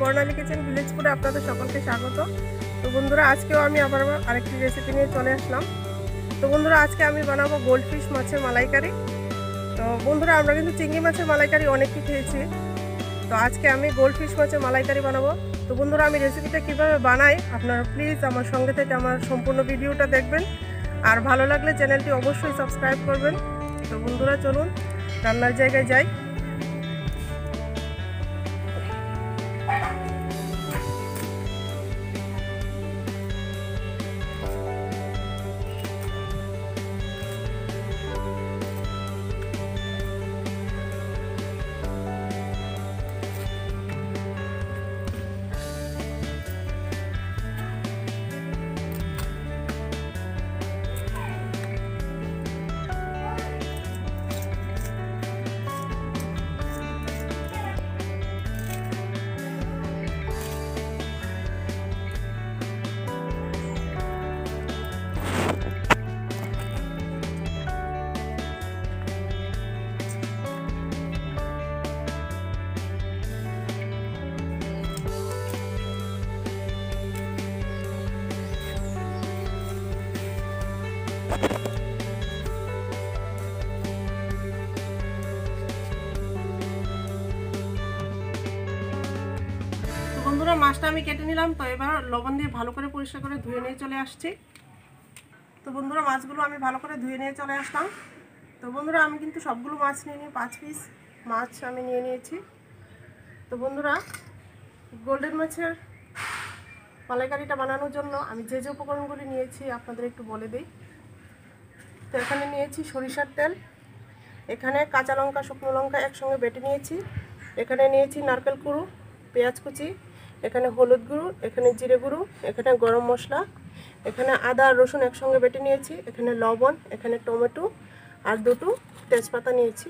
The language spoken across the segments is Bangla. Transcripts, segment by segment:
বর্ণালী কিচেন ভিলেজ ফুডে আপনাদের সকলকে স্বাগত। তো বন্ধুরা, আজকেও আমি আবার আরেকটি রেসিপি নিয়ে চলে আসলাম। তো বন্ধুরা, আজকে আমি বানাবো গোল্ডফিশ মাছের মালাইকারি। তো বন্ধুরা, আমরা কিন্তু চিংড়ি মাছের মালাইকারি অনেকই খেয়েছি, তো আজকে আমি গোল্ডফিশ মাছের মালাইকারি বানাবো। তো বন্ধুরা, আমি রেসিপিটা কীভাবে বানাই আপনারা প্লিজ আমার সঙ্গে থেকে আমার সম্পূর্ণ ভিডিওটা দেখবেন, আর ভালো লাগলে চ্যানেলটি অবশ্যই সাবস্ক্রাইব করবেন। তো বন্ধুরা, চলুন রান্নার জায়গায় যাই। বন্ধুরা, মাছটা আমি কেটে নিলাম। তো এবার লবণ দিয়ে ভালো করে পরিষ্কার করে ধুয়ে নিয়ে চলে আসছি। তো বন্ধুরা, মাছগুলো আমি ভালো করে ধুয়ে নিয়ে চলে আসলাম। তো বন্ধুরা, আমি কিন্তু সবগুলো মাছ নিয়ে নিই, 5 পিস মাছ আমি নিয়ে নিয়েছি। তো বন্ধুরা, গোল্ডেন মাছের মালাইকারিটা বানানোর জন্য আমি যে যে উপকরণগুলি নিয়েছি আপনাদের একটু বলে দিই। তো এখানে নিয়েছি সরিষার তেল, এখানে কাঁচা লঙ্কা শুকনো লঙ্কা একসঙ্গে বেটে নিয়েছি, এখানে নিয়েছি নারকেল কুড়ো, পেঁয়াজ কুচি, এখানে হলুদ গুঁড়ো, এখানে জিরে গুঁড়ো, এখানে গরম মশলা, এখানে আদা আর রসুন একসঙ্গে বেটে নিয়েছি, এখানে লবণ, এখানে টমেটো আর দুটো তেজপাতা নিয়েছি।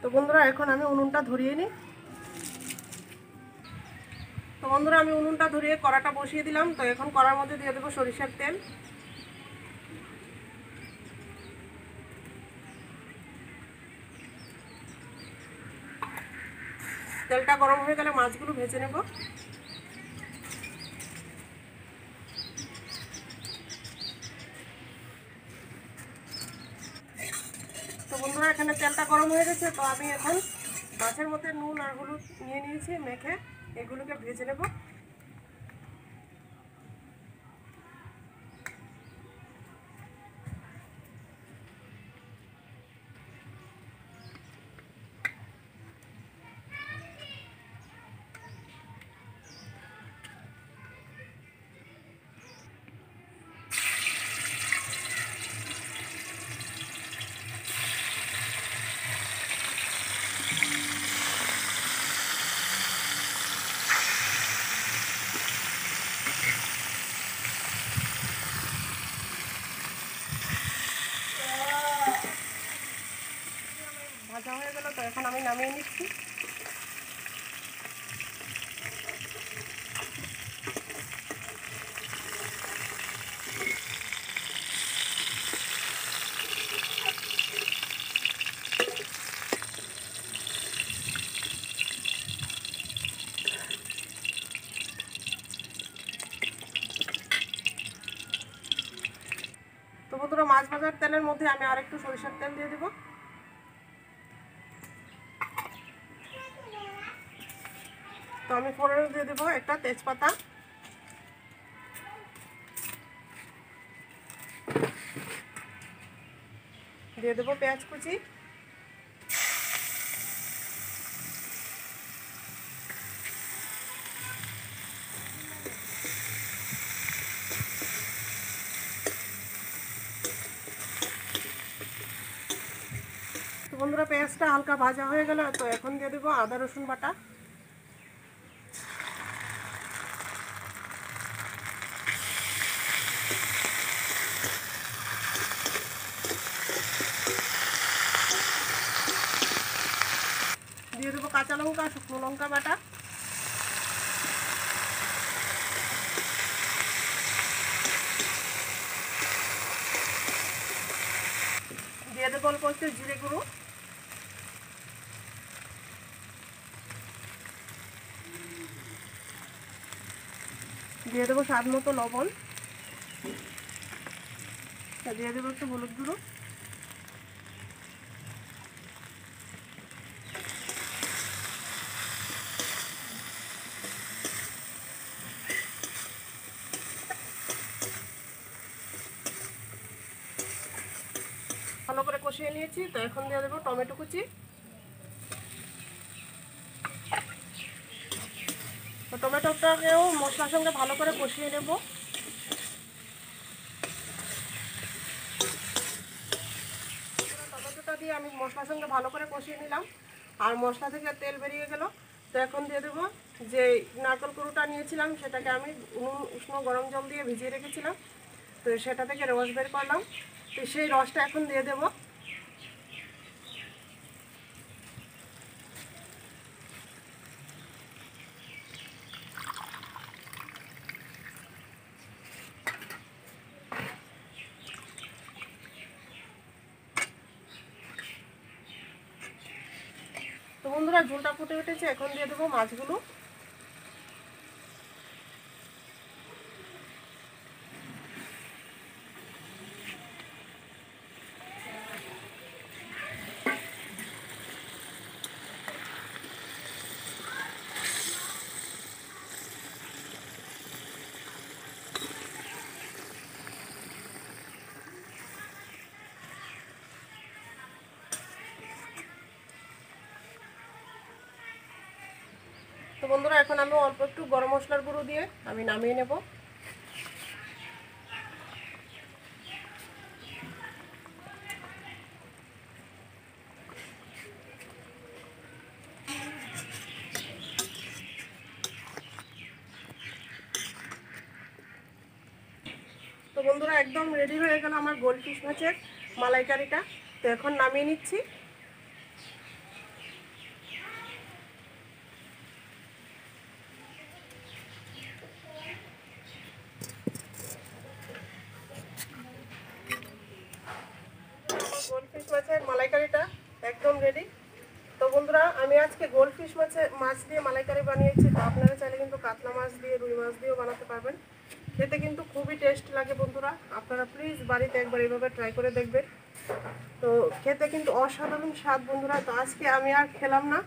তো বন্ধুরা, এখন আমি উনুনটা ধরিয়ে নিই। তো বন্ধুরা, আমি উনুনটা ধরিয়ে কড়াটা বসিয়ে দিলাম। তো এখন কড়ার মধ্যে দিয়ে দেবো সরিষার তেল। তেলটা গরম হয়ে গেলে মাছগুলো ভেজে নেব। তো বন্ধুরা, এখানে তেলটা গরম হয়ে গেছে। তো আমি এখন মাছের মধ্যে নুন আর হলুদ নিয়ে নিয়েছি, মেখে এগুলোকে ভেজে নেব। ভাজা হয়ে গেল, তো এখন আমি নামিয়ে নিচ্ছি। তো বন্ধুরা, মাছ ভাজার তেলের মধ্যে আমি আরেকটু সরিষার তেল দিয়ে দেব। তো আমি ফোড়নে দিয়ে দেবো একটা তেজপাতা, দিয়ে দেবো পেঁয়াজ কুচি, তো বন্ধুরা, পেঁয়াজটা হালকা ভাজা হয়ে গেল। তো এখন দিয়ে দেবো আদা রসুন বাটা, দিয়ে দেবো কাঁচা লঙ্কা শুকনো লঙ্কা বাটা, দিয়ে দেবো অল্প একটু জিরে গুঁড়ো, দিয়ে দেবো স্বাদ মতো লবণ, দিয়ে দেবো একটু হলুদ গুঁড়ো, ভালো করে কষিয়ে নিয়েছি। তো এখন দিয়ে দেবো টমেটো কুচি। তো টমেটোটাকেও মশলার সঙ্গে ভালো করে কষিয়ে নেব। টমেটোটা দিয়ে আমি মশলার সঙ্গে ভালো করে কষিয়ে নিলাম, আর মশলা থেকে তেল বেরিয়ে গেল। তো এখন দিয়ে দেবো যে নারকেল কুড়োটা নিয়েছিলাম, সেটাকে আমি উষ্ণ গরম জল দিয়ে ভিজিয়ে রেখেছিলাম। তো সেটা থেকে রস বের করলাম, তো সেই রসটা এখন দিয়ে দেবো। তো বন্ধুরা ঝোলটা ফুটে উঠেছে, এখন দিয়ে দেবো মাছগুলো। তো বন্ধুরা এখন আমি অল্প একটু গরম মশলার গুঁড়ো দিয়ে আমি নামিয়ে নেব। তো বন্ধুরা একদম রেডি হয়ে গেল আমার গোলফিশ মাছের মালাইকারিটা। তো এখন নামিয়ে নিচ্ছি। গোলফিশ মাছের মালাইকারিটা একদম রেডি। তো বন্ধুরা আমি আজকে গোলফিশ মাছ দিয়ে মালাইকারি বানিয়েছি। তো আপনারা চাইলে কিন্তু কাতলা মাছ দিয়ে, রুই মাছ দিয়েও বানাতে পারবেন। খেতে কিন্তু খুবই টেস্ট লাগে বন্ধুরা, আপনারা প্লিজ বাড়িতে একবার এইভাবে ট্রাই করে দেখবেন। তো খেতে কিন্তু অসাধারণ স্বাদ বন্ধুরা। তো আজকে আমি আর খেলাম না,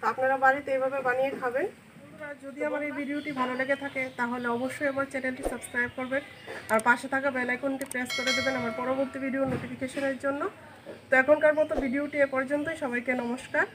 তো আপনারা বাড়িতে এইভাবে বানিয়ে খাবেন। বন্ধুরা যদি আমার এই ভিডিওটি ভালো লেগে থাকে তাহলে অবশ্যই আমার চ্যানেলটি সাবস্ক্রাইব করবেন, আর পাশে থাকা বেল আইকনটি প্রেস করে দেবেন আমার পরবর্তী ভিডিও নোটিফিকেশনের জন্য। তো এখনকার মতো ভিডিওটি এ পর্যন্তই। সবাইকে নমস্কার।